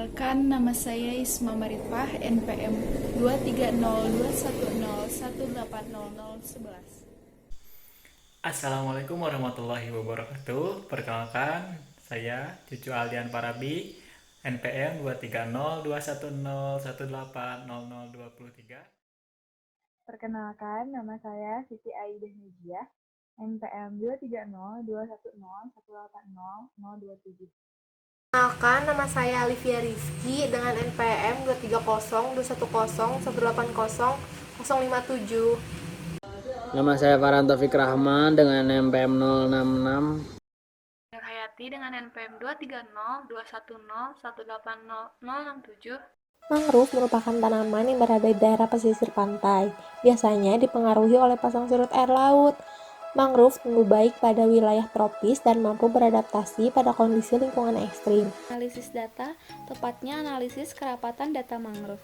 Perkenalkan, nama saya Isma Marifah, NPM 2302101800011. Assalamualaikum warahmatullahi wabarakatuh. Perkenalkan, saya Cucu Aldian Parabi, NPM 2302101800023. Perkenalkan, nama saya Siti Aidah Nijia, NPM 2302101800027. Perkenalkan, nama saya Alivia Rizky dengan NPM 23021800057. Nama saya Farhan Taufik Rahman dengan NPM 066. Hayati dengan NPM 2302101800067. Mangrove merupakan tanaman yang berada di daerah pesisir pantai. Biasanya dipengaruhi oleh pasang surut air laut. Mangrove tumbuh baik pada wilayah tropis dan mampu beradaptasi pada kondisi lingkungan ekstrim. Analisis data, tepatnya analisis kerapatan data mangrove.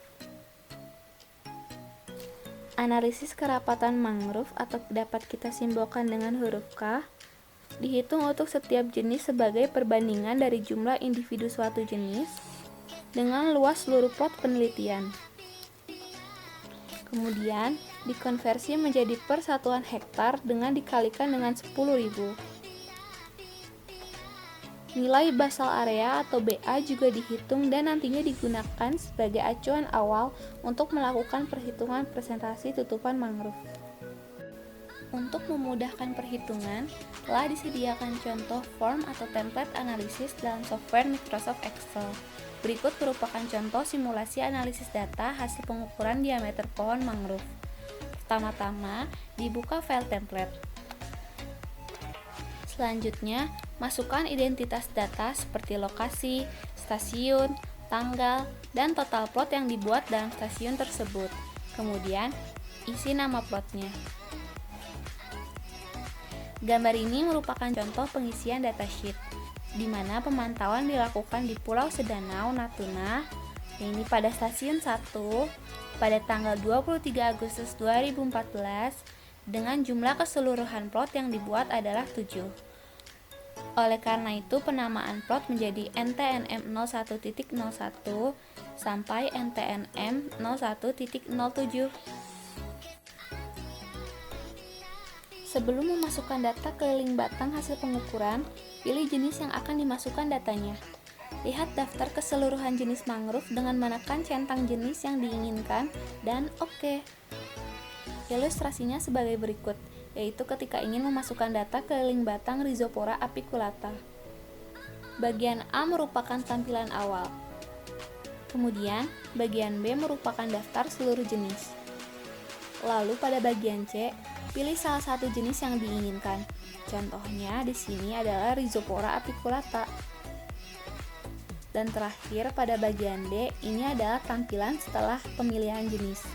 Analisis kerapatan mangrove atau dapat kita simbolkan dengan huruf K, dihitung untuk setiap jenis sebagai perbandingan dari jumlah individu suatu jenis dengan luas seluruh plot penelitian. Kemudian, dikonversi menjadi persatuan hektar dengan dikalikan dengan 10.000. Nilai basal area atau BA juga dihitung dan nantinya digunakan sebagai acuan awal untuk melakukan perhitungan presentasi tutupan mangrove. Untuk memudahkan perhitungan, telah disediakan contoh form atau template analisis dalam software Microsoft Excel. Berikut merupakan contoh simulasi analisis data hasil pengukuran diameter pohon mangrove. Pertama-tama, dibuka file template. Selanjutnya, masukkan identitas data seperti lokasi, stasiun, tanggal, dan total plot yang dibuat dalam stasiun tersebut. Kemudian, isi nama plotnya. Gambar ini merupakan contoh pengisian datasheet, di mana pemantauan dilakukan di Pulau Sedanau, Natuna, ini pada stasiun 1 pada tanggal 23 Agustus 2014 dengan jumlah keseluruhan plot yang dibuat adalah 7. Oleh karena itu, penamaan plot menjadi NTNM 01.01 sampai NTNM 01.07. Sebelum memasukkan data ke link batang hasil pengukuran, pilih jenis yang akan dimasukkan datanya. Lihat daftar keseluruhan jenis mangrove dengan menekan centang jenis yang diinginkan dan OK. Ilustrasinya sebagai berikut, yaitu ketika ingin memasukkan data ke link batang Rhizophora apiculata. Bagian A merupakan tampilan awal. Kemudian, bagian B merupakan daftar seluruh jenis. Lalu pada bagian C, pilih salah satu jenis yang diinginkan. Contohnya di sini adalah Rhizophora apiculata. Dan terakhir pada bagian D, ini adalah tampilan setelah pemilihan jenis.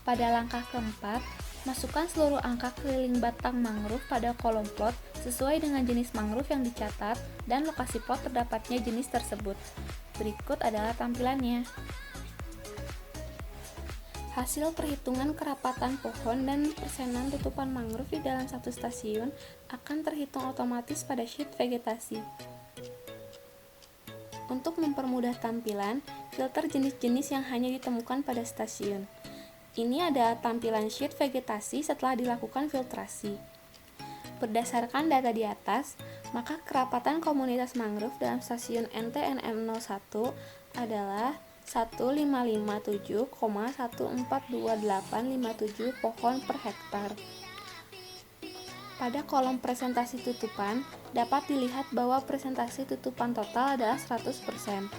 Pada langkah keempat, masukkan seluruh angka keliling batang mangrove pada kolom plot sesuai dengan jenis mangrove yang dicatat dan lokasi plot terdapatnya jenis tersebut. Berikut adalah tampilannya. Hasil perhitungan kerapatan pohon dan persenan tutupan mangrove di dalam satu stasiun akan terhitung otomatis pada sheet vegetasi. Untuk mempermudah tampilan, filter jenis-jenis yang hanya ditemukan pada stasiun. Ini adalah tampilan sheet vegetasi setelah dilakukan filtrasi. Berdasarkan data di atas, maka kerapatan komunitas mangrove dalam stasiun NTNM 01 adalah 1557,142857 pohon per hektar. Pada kolom presentasi tutupan, dapat dilihat bahwa presentasi tutupan total adalah 100%.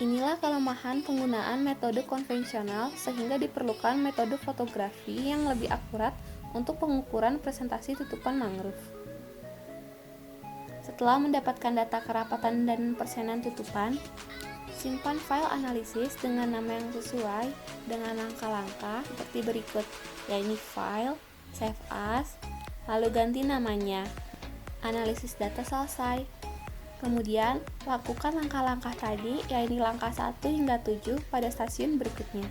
Inilah kelemahan penggunaan metode konvensional sehingga diperlukan metode fotografi yang lebih akurat untuk pengukuran presentasi tutupan mangrove. Setelah mendapatkan data kerapatan dan persenan tutupan, simpan file analisis dengan nama yang sesuai dengan langkah-langkah seperti berikut, yaitu file, save as, lalu ganti namanya, analisis data selesai. Kemudian, lakukan langkah-langkah tadi, yaitu langkah 1 hingga 7 pada stasiun berikutnya.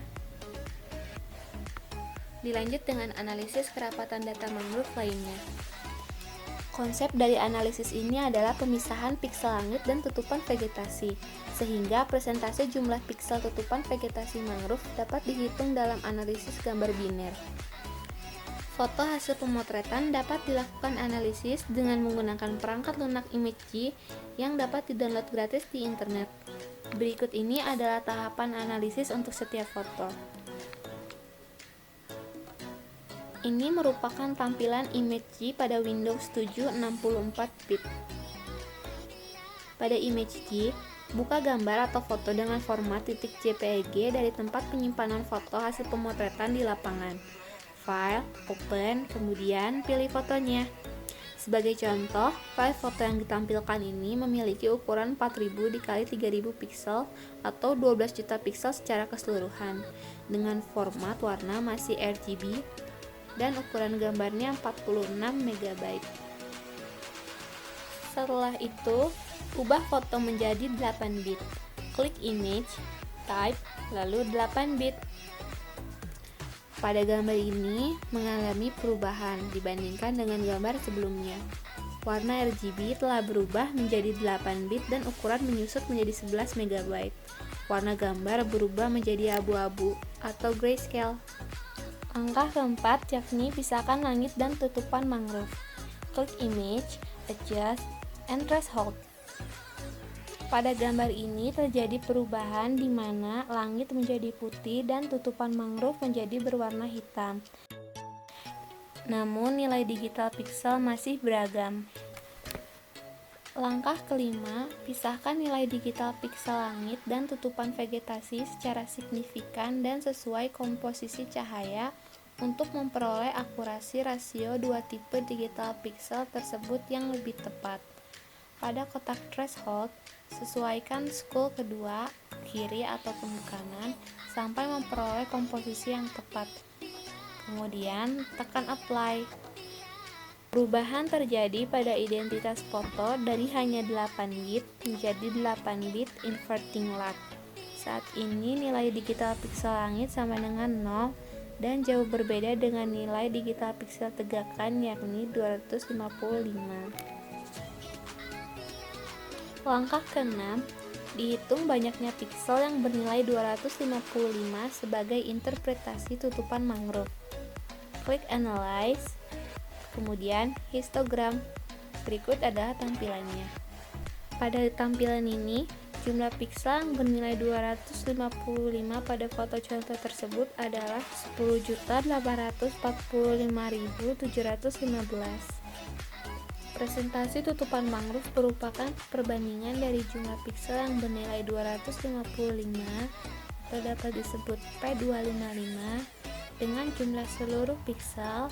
Dilanjut dengan analisis kerapatan data mangrove lainnya. Konsep dari analisis ini adalah pemisahan piksel langit dan tutupan vegetasi, sehingga presentase jumlah piksel tutupan vegetasi mangrove dapat dihitung dalam analisis gambar biner. Foto hasil pemotretan dapat dilakukan analisis dengan menggunakan perangkat lunak ImageG yang dapat didownload gratis di internet. Berikut ini adalah tahapan analisis untuk setiap foto. Ini merupakan tampilan ImageG pada Windows 7 64-bit. Pada ImageG, buka gambar atau foto dengan format .jpeg dari tempat penyimpanan foto hasil pemotretan di lapangan. File, open, kemudian pilih fotonya. Sebagai contoh, file foto yang ditampilkan ini memiliki ukuran 4000 x 3000 piksel atau 12 juta piksel secara keseluruhan, dengan format warna masih RGB dan ukuran gambarnya 46 MB. Setelah itu, ubah foto menjadi 8 bit. Klik image, type, lalu 8 bit. Pada gambar ini mengalami perubahan dibandingkan dengan gambar sebelumnya. Warna RGB telah berubah menjadi 8 bit dan ukuran menyusut menjadi 11 MB. Warna gambar berubah menjadi abu-abu atau grayscale. Langkah keempat yakni pisahkan langit dan tutupan mangrove. Klik image, adjust, and threshold. Pada gambar ini terjadi perubahan di mana langit menjadi putih dan tutupan mangrove menjadi berwarna hitam. Namun nilai digital piksel masih beragam. Langkah kelima, pisahkan nilai digital piksel langit dan tutupan vegetasi secara signifikan dan sesuai komposisi cahaya untuk memperoleh akurasi rasio dua tipe digital piksel tersebut yang lebih tepat. Pada kotak threshold, sesuaikan scroll kedua, ke kiri ataupun ke kanan sampai memperoleh komposisi yang tepat. Kemudian tekan apply. Perubahan terjadi pada identitas foto dari hanya 8 bit menjadi 8 bit inverting lag. Saat ini nilai digital piksel langit sama dengan 0 dan jauh berbeda dengan nilai digital piksel tegakan yakni 255. Langkah ke-6, dihitung banyaknya piksel yang bernilai 255 sebagai interpretasi tutupan mangrove. Klik analyze, kemudian histogram. Berikut adalah tampilannya. Pada tampilan ini, jumlah piksel yang bernilai 255 pada foto contoh tersebut adalah 10.845.715. Presentasi tutupan mangrove merupakan perbandingan dari jumlah piksel yang bernilai 255 atau dapat disebut P255 dengan jumlah seluruh piksel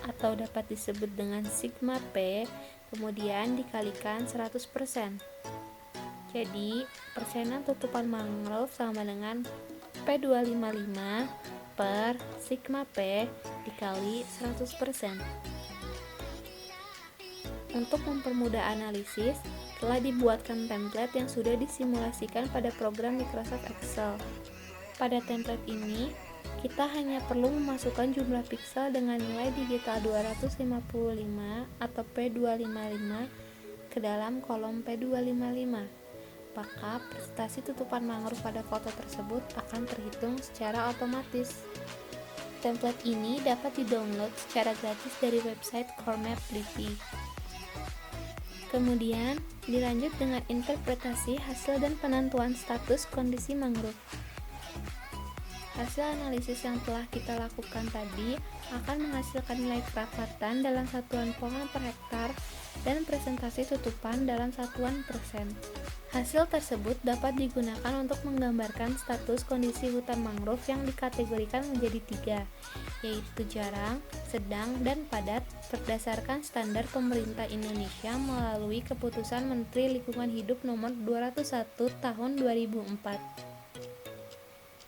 atau dapat disebut dengan sigma P kemudian dikalikan 100%. Jadi, persenan tutupan mangrove sama dengan P255 per sigma P dikali 100%. Untuk mempermudah analisis, telah dibuatkan template yang sudah disimulasikan pada program Microsoft Excel. Pada template ini, kita hanya perlu memasukkan jumlah piksel dengan nilai digital 255 atau P255 ke dalam kolom P255. Maka presentasi tutupan mangrove pada foto tersebut akan terhitung secara otomatis. Template ini dapat di-download secara gratis dari website CoreMap.dp. Kemudian, dilanjut dengan interpretasi hasil dan penentuan status kondisi mangrove. Hasil analisis yang telah kita lakukan tadi akan menghasilkan nilai kerapatan dalam satuan pohon per hektar dan presentasi tutupan dalam satuan persen. Hasil tersebut dapat digunakan untuk menggambarkan status kondisi hutan mangrove yang dikategorikan menjadi 3, yaitu jarang, sedang, dan padat berdasarkan standar pemerintah Indonesia melalui Keputusan Menteri Lingkungan Hidup Nomor 201 Tahun 2004.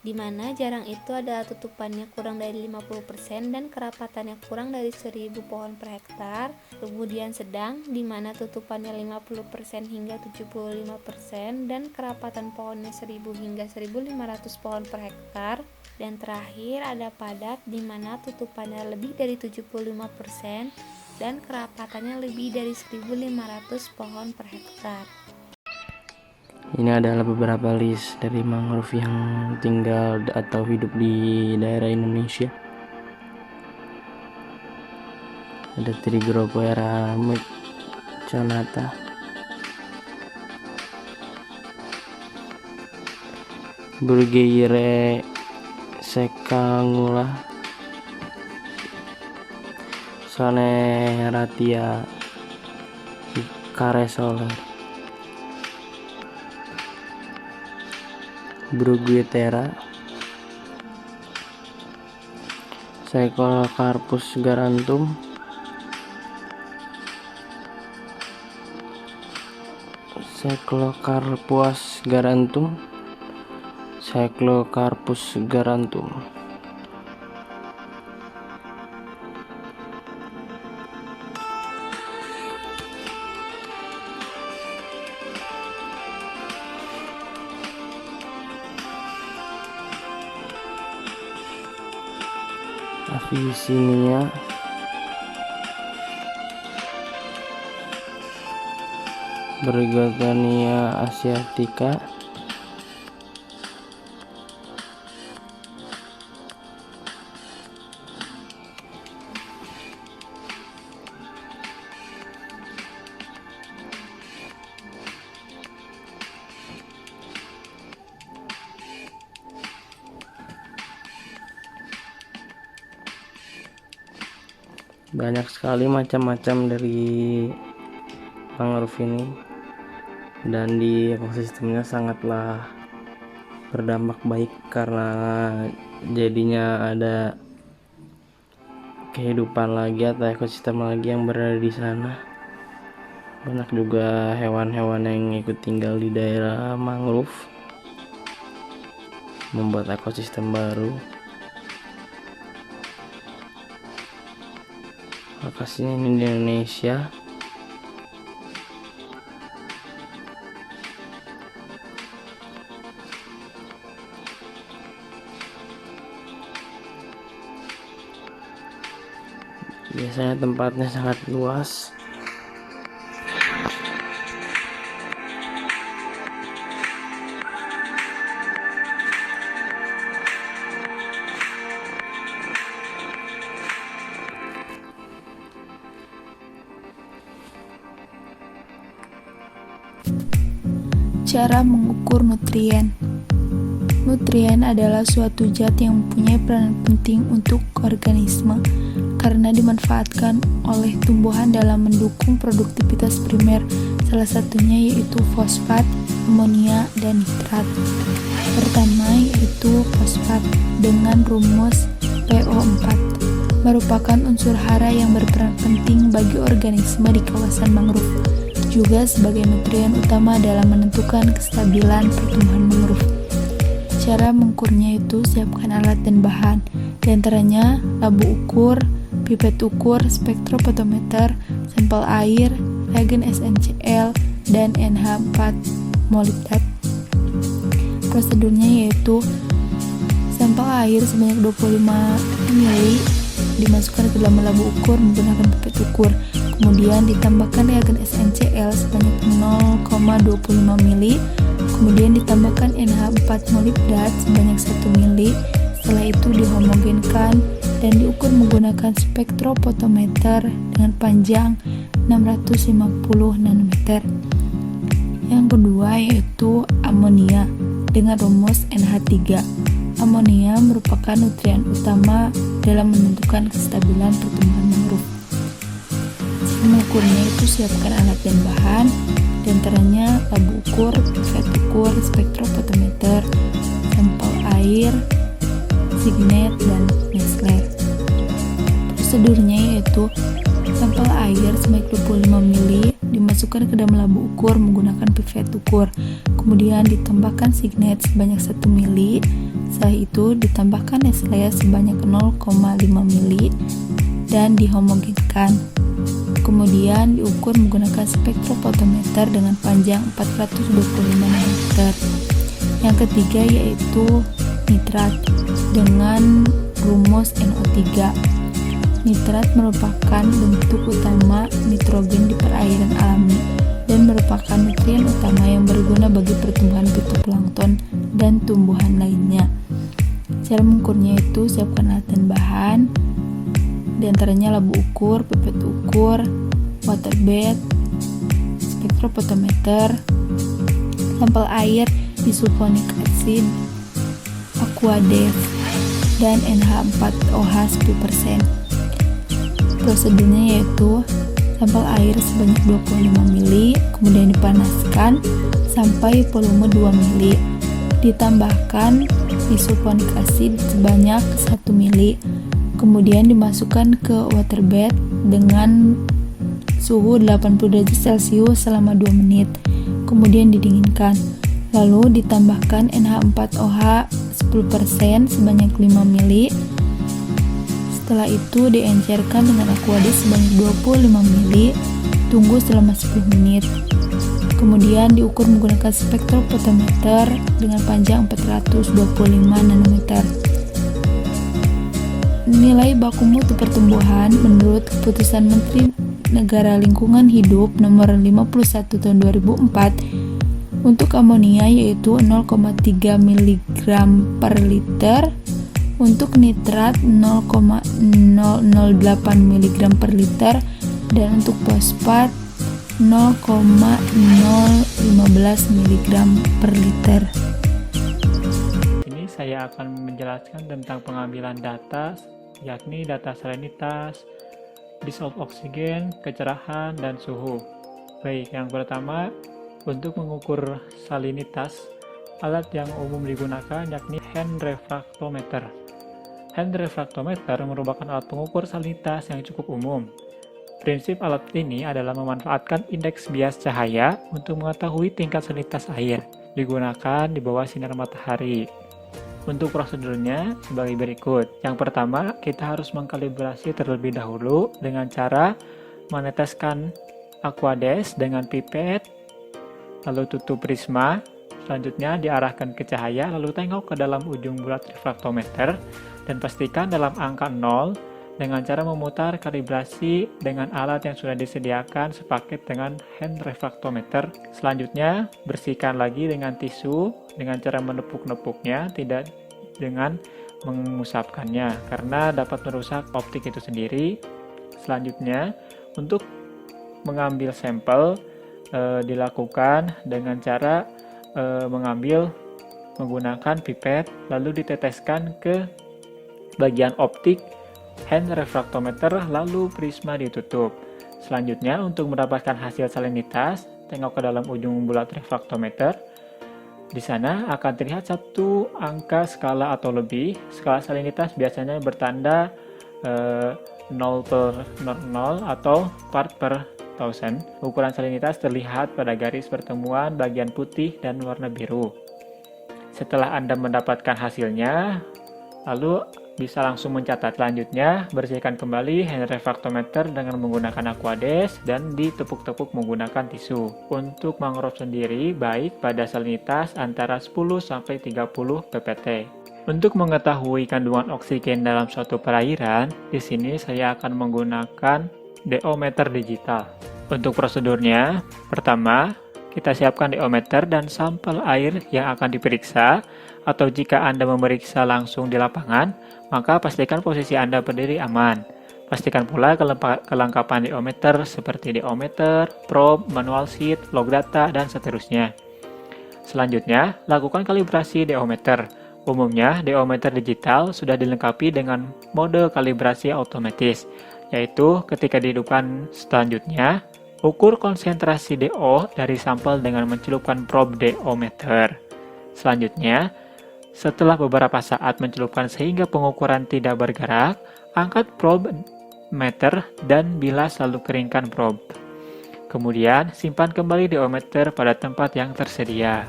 Di mana jarang itu adalah tutupannya kurang dari 50% dan kerapatannya kurang dari 1000 pohon per hektar. Kemudian sedang, di mana tutupannya 50% hingga 75% dan kerapatan pohonnya 1000 hingga 1500 pohon per hektar. Dan terakhir ada padat, di mana tutupannya lebih dari 75% dan kerapatannya lebih dari 1.500 pohon per hektar. Ini adalah beberapa list dari mangrove yang tinggal atau hidup di daerah Indonesia. Ada Trigropoera mecconata, Bruguiere secangula, Soneratia caresoler, Bruguiera, Cyclocarpus garantum, Cyclocarpus garantum, Cyclocarpus garantum. Avicennia, Bergotania asiatica, banyak sekali macam-macam dari mangrove ini, dan di ekosistemnya sangatlah berdampak baik karena jadinya ada kehidupan lagi atau ekosistem lagi yang berada di sana. Banyak juga hewan-hewan yang ikut tinggal di daerah mangrove, membuat ekosistem baru. Lokasinya ini di Indonesia. Biasanya tempatnya sangat luas. Cara mengukur nutrien. Nutrien adalah suatu zat yang mempunyai peranan penting untuk organisme karena dimanfaatkan oleh tumbuhan dalam mendukung produktivitas primer, salah satunya yaitu fosfat, amonia, dan nitrat. Pertama yaitu fosfat dengan rumus PO4 merupakan unsur hara yang berperan penting bagi organisme di kawasan mangrove, juga sebagai nutrien utama dalam menentukan kestabilan pertumbuhan mangrove. Cara mengukurnya itu siapkan alat dan bahan, diantaranya labu ukur, pipet ukur, spektrofotometer, sampel air, reagen SNCl, dan NH4 molibdat. Prosedurnya yaitu sampel air sebanyak 25 ml dimasukkan ke dalam labu ukur menggunakan pipet ukur. Kemudian ditambahkan reagen SNCl sebanyak 0,25 ml, kemudian ditambahkan NH4 molibdat sebanyak 1 ml. Setelah itu dihomogenkan dan diukur menggunakan spektrofotometer dengan panjang 650 nanometer. Yang kedua yaitu amonia dengan rumus NH3. Amonia merupakan nutrien utama dalam menentukan kestabilan pertumbuhan mangrove. Mengukurnya itu siapkan alat dan bahan, diantaranya labu ukur, pipet ukur, spektrofotometer, sampel air, signet, dan mesler. Prosedurnya yaitu sampel air sebanyak 25 ml dimasukkan ke dalam labu ukur menggunakan pipet ukur, kemudian ditambahkan signet sebanyak 1 ml. Setelah itu ditambahkan mesler sebanyak 0,5 ml dan dihomogenkan. Kemudian diukur menggunakan spektrofotometer dengan panjang 425 nanometer. Yang ketiga yaitu nitrat dengan rumus NO3. Nitrat merupakan bentuk utama nitrogen di perairan alami dan merupakan nutrien utama yang berguna bagi pertumbuhan fitoplankton dan tumbuhan lainnya. Cara mengukurnya itu siapkan alat dan bahan, diantaranya labu ukur, pipet ukur, waterbed, spektrofotometer, sampel air, bisulfonic acid, aquades, dan NH4OH 10%. Prosedurnya yaitu sampel air sebanyak 25 ml, kemudian dipanaskan sampai volume 2 ml. Ditambahkan bisulfonic acid sebanyak 1 ml, kemudian dimasukkan ke waterbed dengan suhu 80 derajat Celcius selama 2 menit, kemudian didinginkan. Lalu ditambahkan NH4OH 10% sebanyak 5 ml. Setelah itu diencerkan dengan aquades sebanyak 25 ml, tunggu selama 10 menit. Kemudian diukur menggunakan spektrofotometer dengan panjang 425 nanometer. Nilai baku mutu pertumbuhan menurut Keputusan Menteri Negara Lingkungan Hidup Nomor 51 Tahun 2004 untuk amonia yaitu 0,3 mg per liter, untuk nitrat 0,008 mg per liter, dan untuk fosfat 0,015 mg per liter. Ini saya akan menjelaskan tentang pengambilan data, yakni data salinitas, dissolved oksigen, kecerahan, dan suhu. Baik, yang pertama, untuk mengukur salinitas, alat yang umum digunakan yakni hand refractometer. Hand refractometer merupakan alat pengukur salinitas yang cukup umum. Prinsip alat ini adalah memanfaatkan indeks bias cahaya untuk mengetahui tingkat salinitas air, digunakan di bawah sinar matahari. Untuk prosedurnya sebagai berikut. Yang pertama, kita harus mengkalibrasi terlebih dahulu dengan cara meneteskan aquades dengan pipet, lalu tutup prisma. Selanjutnya diarahkan ke cahaya, lalu tengok ke dalam ujung bulat refraktometer dan pastikan dalam angka 0 dengan cara memutar kalibrasi dengan alat yang sudah disediakan sepaket dengan hand refraktometer. Selanjutnya, bersihkan lagi dengan tisu dengan cara menepuk-nepuknya, tidak dengan mengusapkannya karena dapat merusak optik itu sendiri. Selanjutnya, untuk mengambil sampel dilakukan dengan cara mengambil menggunakan pipet lalu diteteskan ke bagian optik hand refraktometer, lalu prisma ditutup. Selanjutnya, untuk mendapatkan hasil salinitas, tengok ke dalam ujung bulat refraktometer. Di sana akan terlihat satu angka skala atau lebih. Skala salinitas biasanya bertanda 0/0 atau part per 1000. Ukuran salinitas terlihat pada garis pertemuan bagian putih dan warna biru. Setelah Anda mendapatkan hasilnya, lalu bisa langsung mencatat. Selanjutnya, bersihkan kembali hand refraktometer dengan menggunakan aquades dan ditepuk-tepuk menggunakan tisu. Untuk mangrove sendiri, baik pada salinitas antara 10-30 ppt. Untuk mengetahui kandungan oksigen dalam suatu perairan, di sini saya akan menggunakan DO-meter digital. Untuk prosedurnya, pertama, kita siapkan DO-meter dan sampel air yang akan diperiksa, atau jika Anda memeriksa langsung di lapangan, maka pastikan posisi Anda berdiri aman. Pastikan pula kelengkapan DO-meter seperti DO-meter, probe, manual sheet, log data, dan seterusnya. Selanjutnya, lakukan kalibrasi DO-meter. Umumnya, DO-meter digital sudah dilengkapi dengan mode kalibrasi otomatis, yaitu ketika dihidupkan selanjutnya, ukur konsentrasi DO dari sampel dengan mencelupkan probe DO-meter. Selanjutnya, setelah beberapa saat mencelupkan sehingga pengukuran tidak bergerak, angkat probe meter dan bilas lalu keringkan probe. Kemudian, simpan kembali DO-meter pada tempat yang tersedia.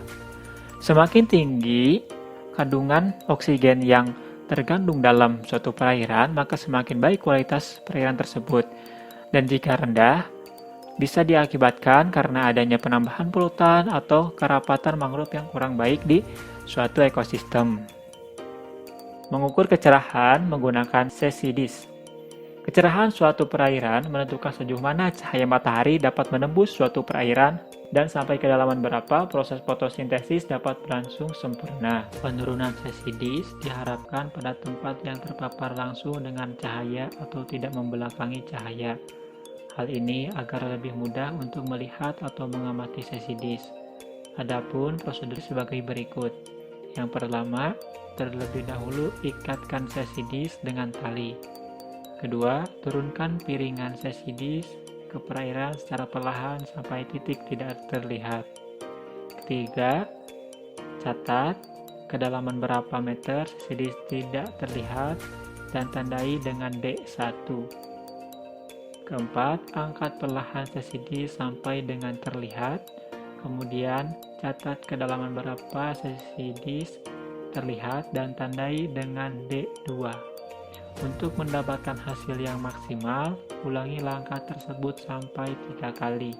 Semakin tinggi kandungan oksigen yang terkandung dalam suatu perairan, maka semakin baik kualitas perairan tersebut. Dan jika rendah, bisa diakibatkan karena adanya penambahan polutan atau kerapatan mangrove yang kurang baik di suatu ekosistem. Mengukur kecerahan menggunakan CCDs. Kecerahan suatu perairan menentukan sejauh mana cahaya matahari dapat menembus suatu perairan dan sampai kedalaman berapa proses fotosintesis dapat berlangsung sempurna. Penurunan CCDs diharapkan pada tempat yang terpapar langsung dengan cahaya atau tidak membelakangi cahaya. Hal ini agar lebih mudah untuk melihat atau mengamati CCDs. Adapun prosedur sebagai berikut. Yang pertama, terlebih dahulu ikatkan CCDs dengan tali. Kedua, turunkan piringan CCDs ke perairan secara perlahan sampai titik tidak terlihat. Ketiga, catat kedalaman berapa meter CCDs tidak terlihat dan tandai dengan D1. Keempat, angkat perlahan CCD sampai dengan terlihat. Kemudian, catat kedalaman berapa CCD terlihat dan tandai dengan D2. Untuk mendapatkan hasil yang maksimal, ulangi langkah tersebut sampai 3 kali.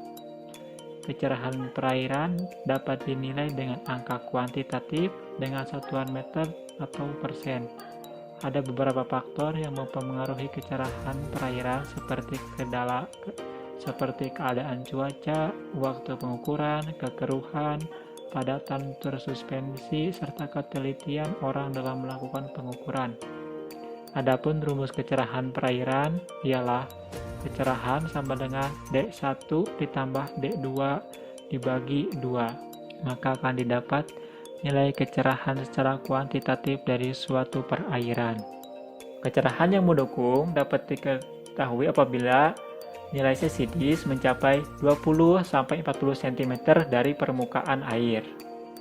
Kecerahan perairan dapat dinilai dengan angka kuantitatif dengan satuan meter atau persen. Ada beberapa faktor yang mempengaruhi kecerahan perairan seperti keadaan cuaca, waktu pengukuran, kekeruhan, padatan tersuspensi, serta ketelitian orang dalam melakukan pengukuran. Adapun rumus kecerahan perairan ialah kecerahan sama dengan D1 ditambah D2 dibagi 2. Maka akan didapat nilai kecerahan secara kuantitatif dari suatu perairan. Kecerahan yang mendukung dapat diketahui apabila nilai CCDs mencapai 20-40 cm dari permukaan air.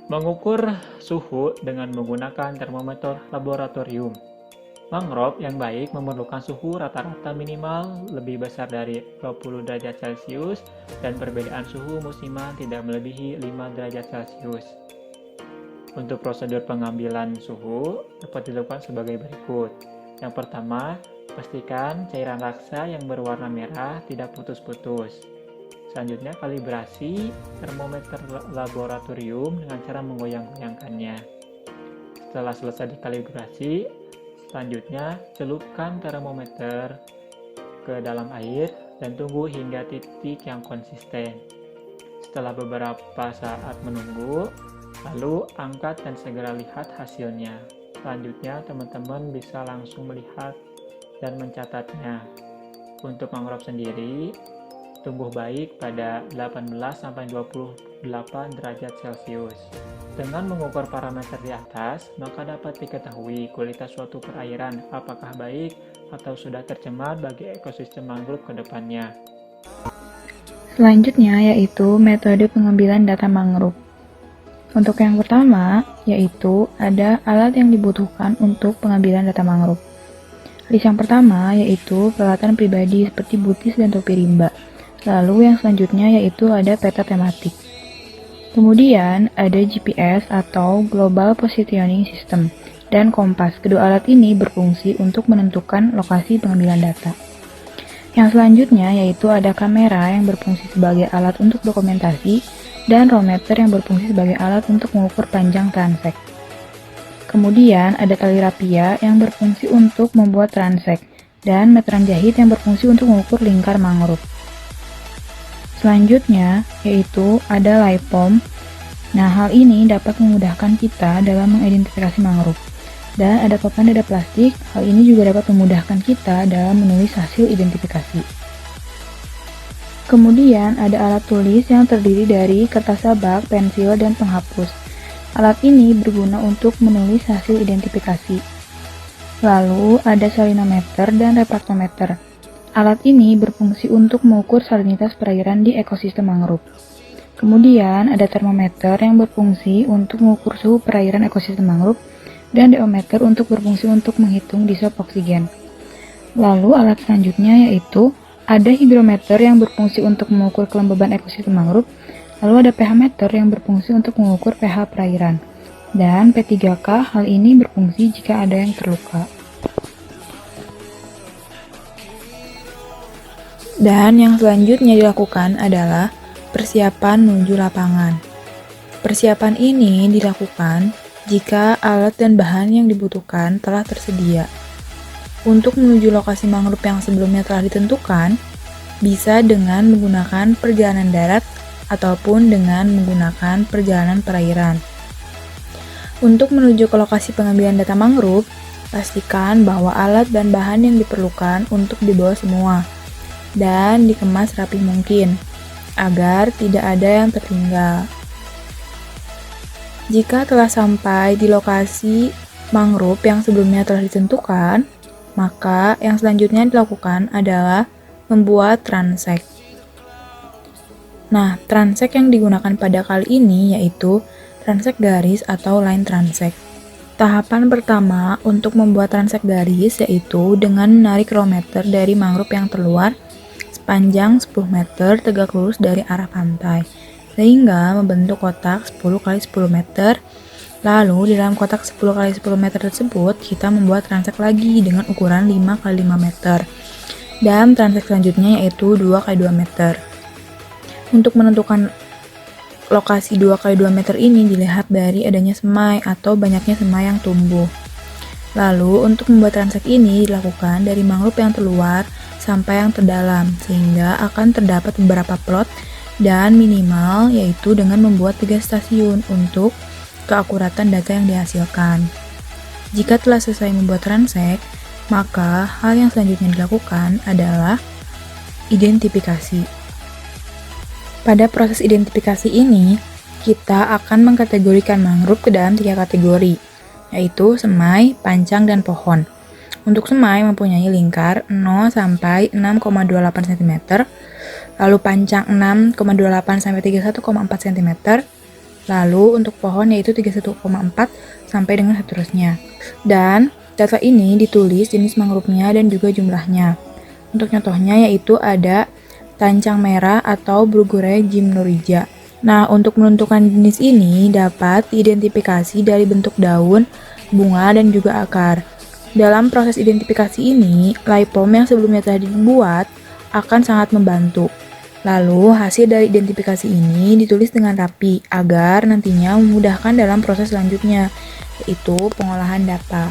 Mengukur suhu dengan menggunakan termometer laboratorium. Mangrove yang baik memerlukan suhu rata-rata minimal lebih besar dari 20 derajat Celcius dan perbedaan suhu musiman tidak melebihi 5 derajat Celcius. Untuk prosedur pengambilan suhu dapat dilakukan sebagai berikut. Yang pertama, pastikan cairan raksa yang berwarna merah tidak putus-putus. Selanjutnya, kalibrasi termometer laboratorium dengan cara menggoyang-goyangkannya. Setelah selesai dikalibrasi, selanjutnya, celupkan termometer ke dalam air dan tunggu hingga titik yang konsisten. Setelah beberapa saat menunggu, lalu angkat dan segera lihat hasilnya. Selanjutnya, teman-teman bisa langsung melihat dan mencatatnya. Untuk mangrove sendiri, tumbuh baik pada 18-28 derajat Celcius. Dengan mengukur parameter di atas, maka dapat diketahui kualitas suatu perairan apakah baik atau sudah tercemar bagi ekosistem mangrove ke depannya. Selanjutnya yaitu metode pengambilan data mangrove. Untuk yang pertama, yaitu ada alat yang dibutuhkan untuk pengambilan data mangrove. List yang pertama yaitu peralatan pribadi seperti butis dan topi rimba. Lalu yang selanjutnya yaitu ada peta tematik. Kemudian ada GPS atau Global Positioning System dan kompas. Kedua alat ini berfungsi untuk menentukan lokasi pengambilan data. Yang selanjutnya yaitu ada kamera yang berfungsi sebagai alat untuk dokumentasi dan rometer yang berfungsi sebagai alat untuk mengukur panjang transek. Kemudian ada tali rapia yang berfungsi untuk membuat transek dan meteran jahit yang berfungsi untuk mengukur lingkar mangrove. Selanjutnya yaitu ada LiPOM. Nah, hal ini dapat memudahkan kita dalam mengidentifikasi mangrove. Dan ada papan dada plastik, hal ini juga dapat memudahkan kita dalam menulis hasil identifikasi. Kemudian ada alat tulis yang terdiri dari kertas sabak, pensil, dan penghapus. Alat ini berguna untuk menulis hasil identifikasi. Lalu ada salinometer dan refraktometer. Alat ini berfungsi untuk mengukur salinitas perairan di ekosistem mangrove. Kemudian ada termometer yang berfungsi untuk mengukur suhu perairan ekosistem mangrove dan deometer untuk berfungsi untuk menghitung disop oksigen. Lalu alat selanjutnya yaitu ada higrometer yang berfungsi untuk mengukur kelembaban ekosistem mangrove. Lalu ada pH meter yang berfungsi untuk mengukur pH perairan. Dan P3K hal ini berfungsi jika ada yang terluka. Dan yang selanjutnya dilakukan adalah persiapan menuju lapangan. Persiapan ini dilakukan jika alat dan bahan yang dibutuhkan telah tersedia. Untuk menuju lokasi mangrove yang sebelumnya telah ditentukan, bisa dengan menggunakan perjalanan darat ataupun dengan menggunakan perjalanan perairan. Untuk menuju ke lokasi pengambilan data mangrove, pastikan bahwa alat dan bahan yang diperlukan untuk dibawa semua dan dikemas rapi mungkin, agar tidak ada yang tertinggal. Jika telah sampai di lokasi mangrove yang sebelumnya telah ditentukan, maka yang selanjutnya dilakukan adalah membuat transek. Nah, transek yang digunakan pada kali ini yaitu transek garis atau line transek. Tahapan pertama untuk membuat transek garis yaitu dengan menarik rometer dari mangrove yang terluar sepanjang 10 meter tegak lurus dari arah pantai, sehingga membentuk kotak 10 x 10 meter. Lalu, di dalam kotak 10 x 10 meter tersebut, kita membuat transek lagi dengan ukuran 5 x 5 meter. Dan transek selanjutnya yaitu 2 x 2 meter. Untuk menentukan lokasi 2 x 2 meter ini dilihat dari adanya semai atau banyaknya semai yang tumbuh. Lalu, untuk membuat transek ini dilakukan dari mangrove yang terluar sampai yang terdalam, sehingga akan terdapat beberapa plot dan minimal yaitu dengan membuat 3 stasiun untuk keakuratan data yang dihasilkan. Jika telah selesai membuat transek, maka hal yang selanjutnya dilakukan adalah identifikasi. Pada proses identifikasi ini, kita akan mengkategorikan mangrove ke dalam 3 kategori, yaitu semai, pancang, dan pohon. Untuk semai mempunyai lingkar 0 sampai 6,28 cm, lalu pancang 6,28 sampai 31,4 cm, lalu untuk pohon yaitu 31,4 sampai dengan seterusnya. Dan data ini ditulis jenis mangrove-nya dan juga jumlahnya. Untuk contohnya yaitu ada tancang merah atau Brugurea gymnorrhiza. Nah, untuk menentukan jenis ini dapat diidentifikasi dari bentuk daun, bunga, dan juga akar. Dalam proses identifikasi ini, LiPOM yang sebelumnya telah dibuat akan sangat membantu. Lalu, hasil dari identifikasi ini ditulis dengan rapi agar nantinya memudahkan dalam proses selanjutnya, yaitu pengolahan data.